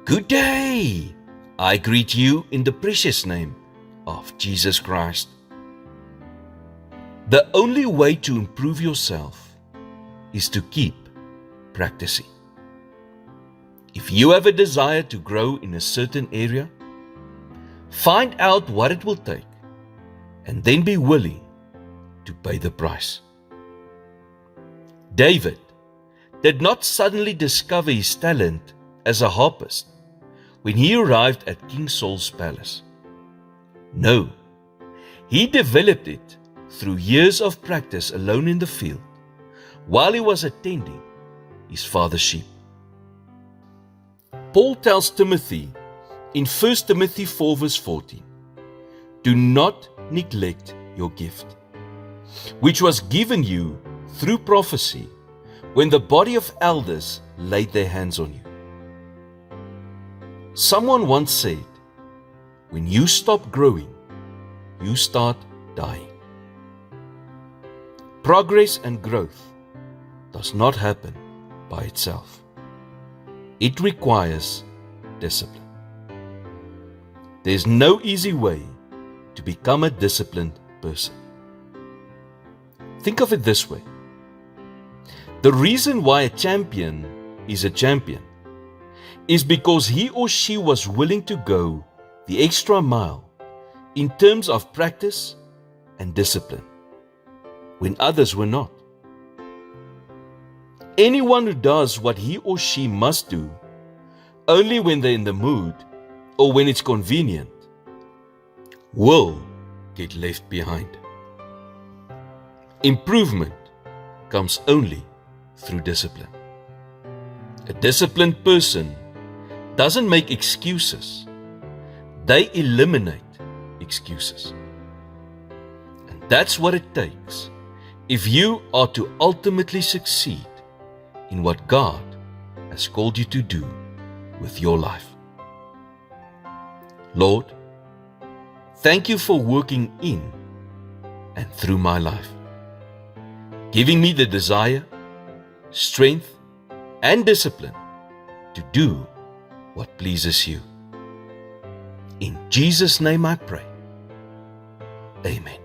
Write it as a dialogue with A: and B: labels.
A: Good day! I greet you in the precious name of Jesus Christ. The only way to improve yourself is to keep practicing. If you have a desire to grow in a certain area, find out what it will take and then be willing to pay the price. David did not suddenly discover his talent as a harpist when he arrived at King Saul's palace. No, he developed it through years of practice alone in the field while he was attending his father's sheep. Paul tells Timothy in 1 Timothy 4 verse 14, "Do not neglect your gift, which was given you through prophecy when the body of elders laid their hands on you." Someone once said, when you stop growing, you start dying. Progress and growth does not happen by itself. It requires discipline. There's no easy way to become a disciplined person. Think of it this way. The reason why a champion is a champion is because he or she was willing to go the extra mile in terms of practice and discipline when others were not. Anyone who does what he or she must do only when they're in the mood or when it's convenient will get left behind. Improvement comes only through discipline. A disciplined person doesn't make excuses. They eliminate excuses. And that's what it takes if you are to ultimately succeed in what God has called you to do with your life. Lord, thank you for working in and through my life, giving me the desire, strength, and discipline to do what pleases you. In Jesus' name I pray. Amen.